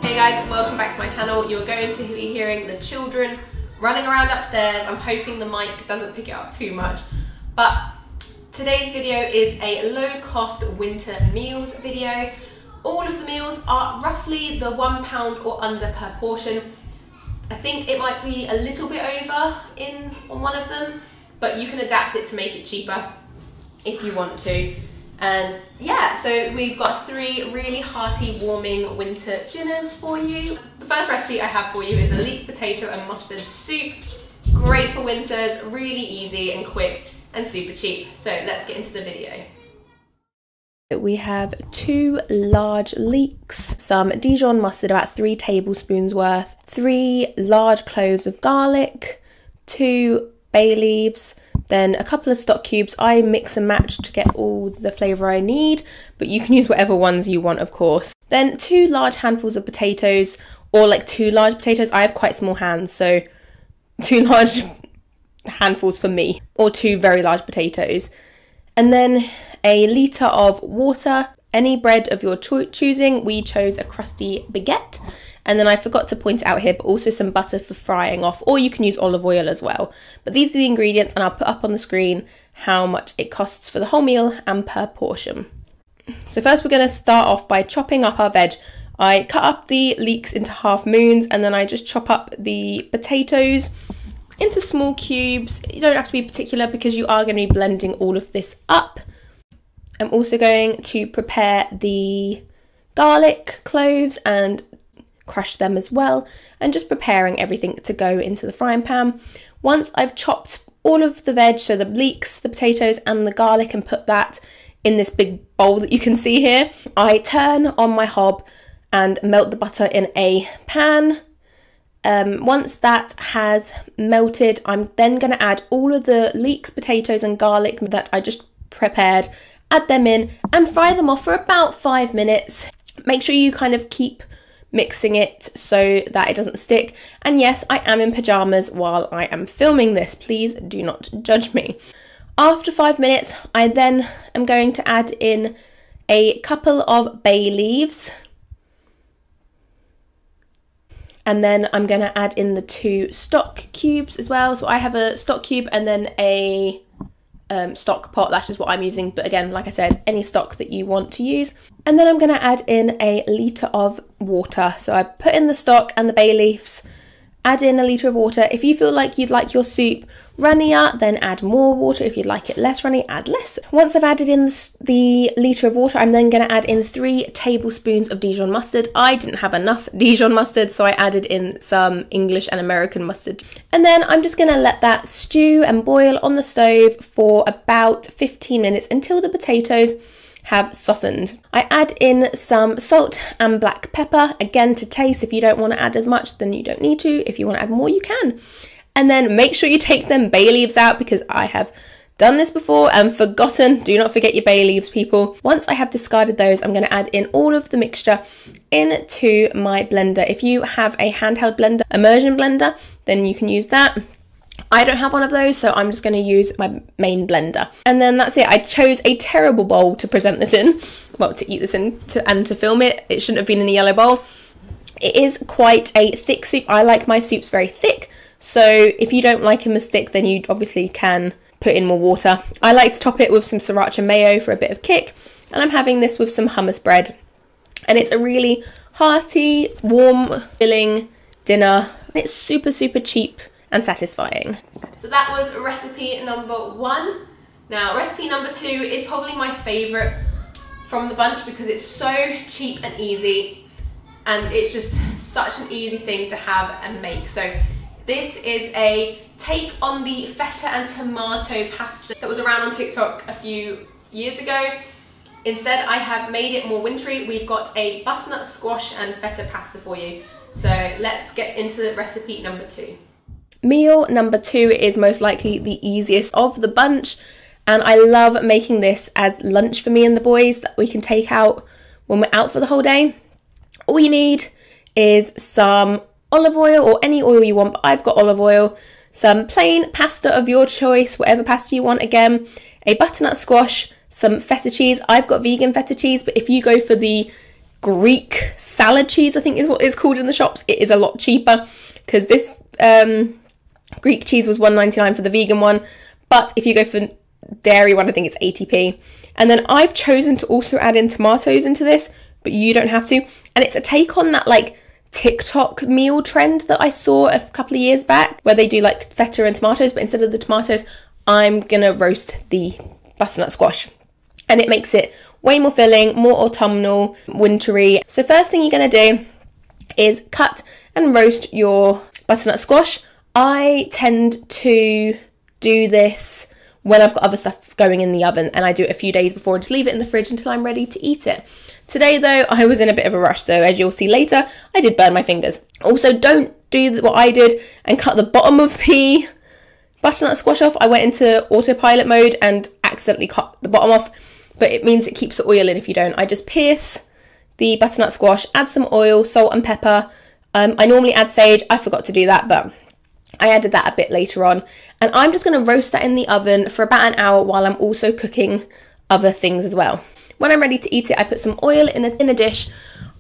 Hey guys, welcome back to my channel. You're going to be hearing the children running around upstairs. I'm hoping the mic doesn't pick it up too much. But today's video is a low-cost winter meals video. All of the meals are roughly the £1 or under per portion. I think it might be a little bit over on one of them, but you can adapt it to make it cheaper if you want to. And yeah, so we've got 3 really hearty, warming winter dinners for you. The first recipe I have for you is a leek potato and mustard soup. Great for winters, really easy and quick and super cheap. So let's get into the video. We have 2 large leeks, some Dijon mustard, about 3 tablespoons worth, 3 large cloves of garlic, 2 bay leaves, then a couple of stock cubes. I mix and match to get all the flavour I need, but you can use whatever ones you want, of course. Then 2 large handfuls of potatoes, or like 2 large potatoes. I have quite small hands, so 2 large handfuls for me, or 2 very large potatoes. And then a litre of water, any bread of your choosing. We chose a crusty baguette. And then I forgot to point it out here, but also some butter for frying off, or you can use olive oil as well. But these are the ingredients, and I'll put up on the screen how much it costs for the whole meal and per portion. So first we're going to start off by chopping up our veg. I cut up the leeks into half moons, and then I just chop up the potatoes into small cubes. You don't have to be particular because you are going to be blending all of this up. I'm also going to prepare the garlic cloves and crush them as well, and just preparing everything to go into the frying pan. Once I've chopped all of the veg, so the leeks, the potatoes and the garlic, and put that in this big bowl that you can see here, I turn on my hob and melt the butter in a pan. Once that has melted, I'm then going to add all of the leeks, potatoes and garlic that I just prepared, add them in and fry them off for about 5 minutes. Make sure you kind of keep mixing it so that it doesn't stick. And yes, I am in pyjamas while I am filming this. Please do not judge me. After 5 minutes, I then am going to add in a couple of bay leaves. And then I'm going to add in the 2 stock cubes as well. So I have a stock cube and then a stock pot. That's just what I'm using, but again, like I said, any stock that you want to use. And then I'm going to add in a litre of water. So I put in the stock and the bay leaves, add in a litre of water. If you feel like you'd like your soup runnier, then add more water. If you'd like it less runny, add less. Once I've added in the litre of water, I'm then going to add in 3 tablespoons of Dijon mustard. I didn't have enough Dijon mustard, so I added in some English and American mustard. And then I'm just going to let that stew and boil on the stove for about 15 minutes until the potatoes have softened. I add in some salt and black pepper, again to taste. If you don't want to add as much, then you don't need to. If you want to add more, you can. And then make sure you take them bay leaves out, because I have done this before and forgotten. Do not forget your bay leaves, people. Once I have discarded those, I'm going to add in all of the mixture into my blender. If you have a handheld blender, immersion blender, then you can use that. I don't have one of those, so I'm just going to use my main blender. And then that's it. I chose a terrible bowl to present this in, well, to eat this in and to film it. It shouldn't have been in a yellow bowl. It is quite a thick soup. I like my soups very thick, so if you don't like them as thick, then you obviously can put in more water. I like to top it with some sriracha mayo for a bit of kick, and I'm having this with some hummus bread. And it's a really hearty, warm, filling dinner. It's super, super cheap and satisfying. So that was recipe number 1. Now recipe number 2 is probably my favourite from the bunch, because it's so cheap and easy, and it's just such an easy thing to have and make. So this is a take on the feta and tomato pasta that was around on TikTok a few years ago. Instead, I have made it more wintry. We've got a butternut squash and feta pasta for you. So let's get into the recipe number 2. Meal number 2 is most likely the easiest of the bunch, and I love making this as lunch for me and the boys that we can take out when we're out for the whole day. All you need is some olive oil, or any oil you want, but I've got olive oil, some plain pasta of your choice, whatever pasta you want, again, a butternut squash, some feta cheese. I've got vegan feta cheese, but if you go for the Greek salad cheese, I think is what it's called in the shops. It is a lot cheaper because this Greek cheese was $1.99 for the vegan one, but if you go for dairy one, I think it's 80p. And then I've chosen to also add in tomatoes into this, but you don't have to. And it's a take on that like TikTok meal trend that I saw a couple of years back, where they do like feta and tomatoes, but instead of the tomatoes, I'm gonna roast the butternut squash. And it makes it way more filling, more autumnal, wintry. So first thing you're gonna do is cut and roast your butternut squash. I tend to do this when I've got other stuff going in the oven, and I do it a few days before and just leave it in the fridge until I'm ready to eat it. Today though, I was in a bit of a rush, so as you'll see later, I did burn my fingers. Also, don't do what I did and cut the bottom of the butternut squash off. I went into autopilot mode and accidentally cut the bottom off, but it means it keeps the oil in if you don't. I just pierce the butternut squash, add some oil, salt and pepper. I normally add sage. I forgot to do that, but I added that a bit later on. And I'm just going to roast that in the oven for about an hour while I'm also cooking other things as well. When I'm ready to eat it, I put some oil in a dish.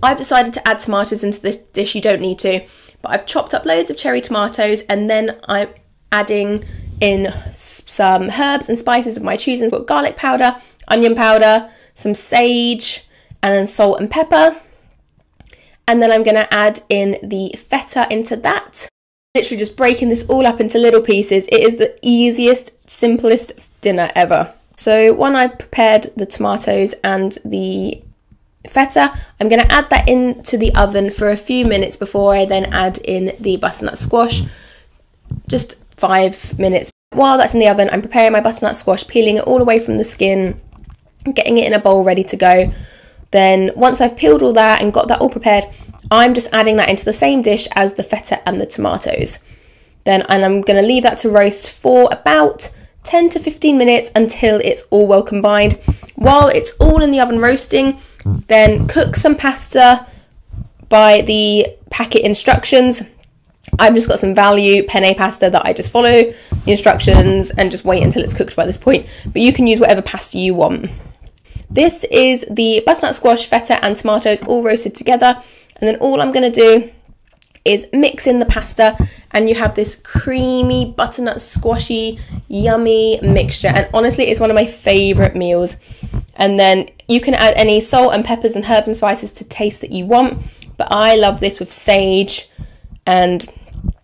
I've decided to add tomatoes into this dish. You don't need to, but I've chopped up loads of cherry tomatoes, and then I'm adding in some herbs and spices of my choosing. So I've got garlic powder, onion powder, some sage, and then salt and pepper. And then I'm going to add in the feta into that. Literally just breaking this all up into little pieces. It is the easiest, simplest dinner ever. So when I prepared the tomatoes and the feta, I'm going to add that into the oven for a few minutes before I then add in the butternut squash. Just 5 minutes. While that's in the oven, I'm preparing my butternut squash, peeling it all away from the skin, getting it in a bowl ready to go. Then once I've peeled all that and got that all prepared, I'm just adding that into the same dish as the feta and the tomatoes. And I'm going to leave that to roast for about 10 to 15 minutes until it's all well combined. While it's all in the oven roasting, then cook some pasta by the packet instructions. I've just got some value penne pasta that I just follow the instructions and just wait until it's cooked by this point. But you can use whatever pasta you want. This is the butternut squash, feta and tomatoes all roasted together. And then all I'm going to do is mix in the pasta, and you have this creamy, butternut squashy, yummy mixture. And honestly, it's one of my favourite meals. And then you can add any salt and peppers and herbs and spices to taste that you want. But I love this with sage, and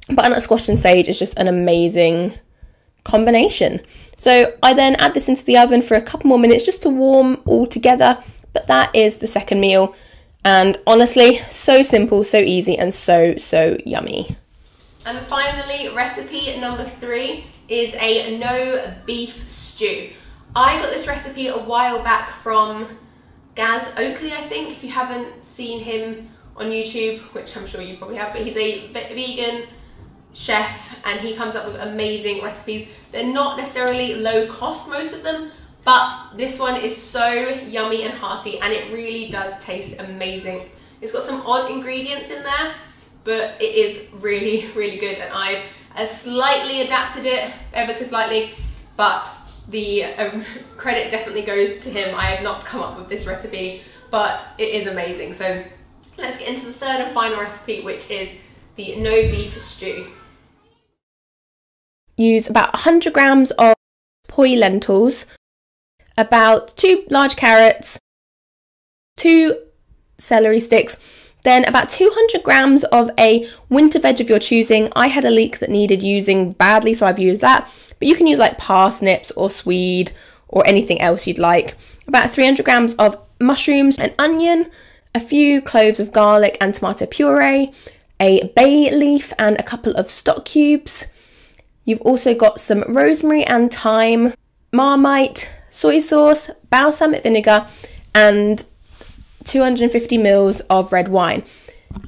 butternut squash and sage is just an amazing combination. So I then add this into the oven for a couple more minutes just to warm all together. But that is the second meal. And honestly, so simple, so easy, and so yummy. And finally, recipe number 3 is a no beef stew. I got this recipe a while back from Gaz Oakley, I think, if you haven't seen him on YouTube, which I'm sure you probably have, but he's a vegan chef and he comes up with amazing recipes. They're not necessarily low cost, most of them, but this one is so yummy and hearty, and it really does taste amazing. It's got some odd ingredients in there, but it is really, really good, and I've slightly adapted it, ever so slightly, but the credit definitely goes to him. I have not come up with this recipe, but it is amazing. So let's get into the third and final recipe, which is the no beef stew. Use about 100 grams of poi lentils, about 2 large carrots, 2 celery sticks, then about 200 grams of a winter veg of your choosing. I had a leek that needed using badly, so I've used that, but you can use like parsnips or swede or anything else you'd like. About 300 grams of mushrooms, an onion, a few cloves of garlic and tomato puree, a bay leaf and a couple of stock cubes. You've also got some rosemary and thyme, Marmite, soy sauce, balsamic vinegar, and 250 mils of red wine.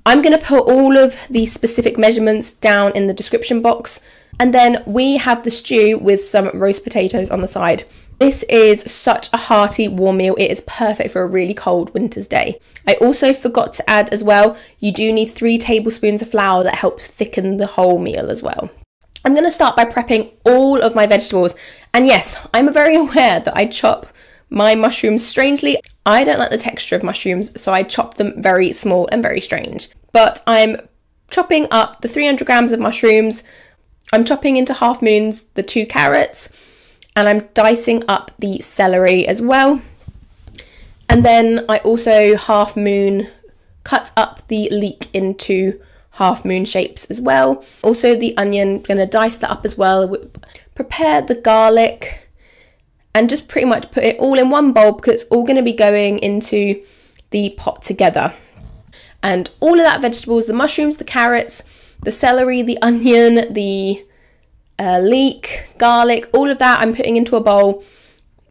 I'm going to put all of the specific measurements down in the description box. And then we have the stew with some roast potatoes on the side. This is such a hearty, warm meal. It is perfect for a really cold winter's day. I also forgot to add as well, you do need 3 tablespoons of flour that helps thicken the whole meal as well. I'm going to start by prepping all of my vegetables. And yes, I'm very aware that I chop my mushrooms strangely. I don't like the texture of mushrooms, so I chop them very small and very strange. But I'm chopping up the 300 grams of mushrooms. I'm chopping into half moons the 2 carrots, and I'm dicing up the celery as well. And then I also half moon cut up the leek into half moon shapes as well. Also the onion, gonna dice that up as well. Prepare the garlic and just pretty much put it all in one bowl because it's all gonna be going into the pot together. And all of that vegetables, the mushrooms, the carrots, the celery, the onion, the leek, garlic, all of that I'm putting into a bowl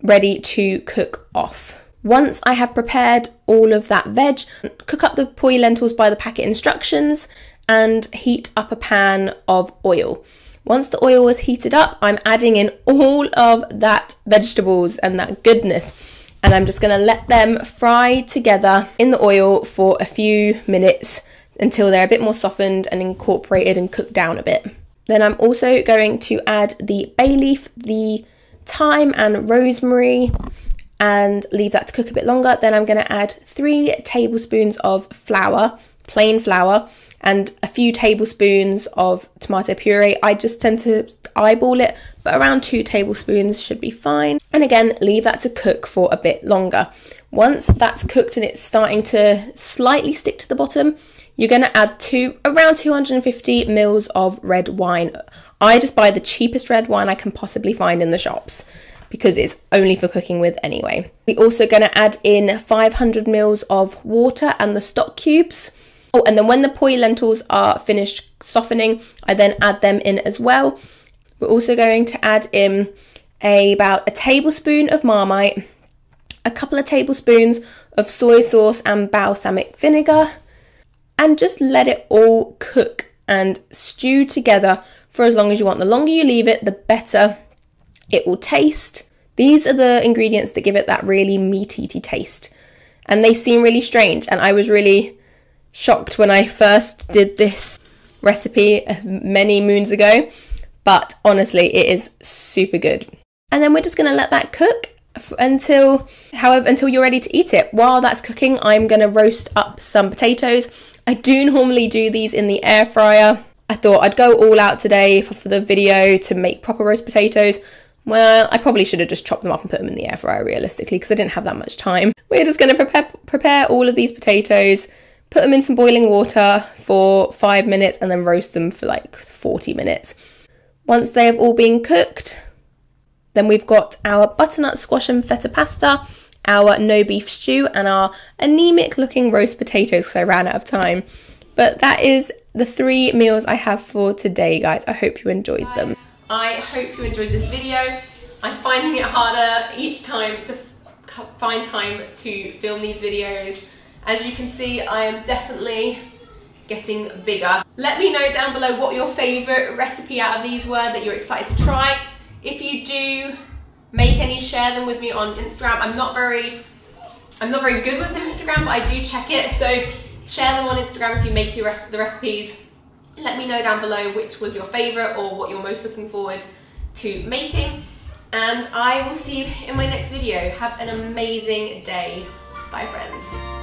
ready to cook off. Once I have prepared all of that veg, cook up the poi lentils by the packet instructions and heat up a pan of oil. Once the oil is heated up, I'm adding in all of that vegetables and that goodness, and I'm just going to let them fry together in the oil for a few minutes until they're a bit more softened and incorporated and cooked down a bit. Then I'm also going to add the bay leaf, the thyme and rosemary, and leave that to cook a bit longer. Then I'm going to add 3 tablespoons of flour, plain flour, and a few tablespoons of tomato puree. I just tend to eyeball it, but around 2 tablespoons should be fine. And again, leave that to cook for a bit longer. Once that's cooked and it's starting to slightly stick to the bottom, you're going to add around 250 mils of red wine. I just buy the cheapest red wine I can possibly find in the shops because it's only for cooking with anyway. We're also going to add in 500 mils of water and the stock cubes. Oh, and then when the poi lentils are finished softening, I then add them in as well. We're also going to add in about a tablespoon of Marmite, a couple of tablespoons of soy sauce and balsamic vinegar, and just let it all cook and stew together for as long as you want. The longer you leave it, the better it will taste. These are the ingredients that give it that really meaty taste. And they seem really strange, and I was really shocked when I first did this recipe many moons ago, but honestly it is super good. And then we're just going to let that cook until you're ready to eat it. While that's cooking, I'm going to roast up some potatoes. I do normally do these in the air fryer. I thought I'd go all out today for the video to make proper roast potatoes. Well, I probably should have just chopped them up and put them in the air fryer realistically, because I didn't have that much time. We're just going to prepare all of these potatoes, put them in some boiling water for 5 minutes, and then roast them for like 40 minutes. Once they have all been cooked, then we've got our butternut squash and feta pasta, our no beef stew, and our anemic looking roast potatoes because I ran out of time. But that is the 3 meals I have for today, guys. I hope you enjoyed them. I hope you enjoyed this video. I'm finding it harder each time to find time to film these videos. As you can see, I am definitely getting bigger. Let me know down below what your favourite recipe out of these were that you're excited to try. If you do make any, share them with me on Instagram. I'm not very good with Instagram, but I do check it. So share them on Instagram if you make the recipes. Let me know down below which was your favourite or what you're most looking forward to making. And I will see you in my next video. Have an amazing day. Bye, friends.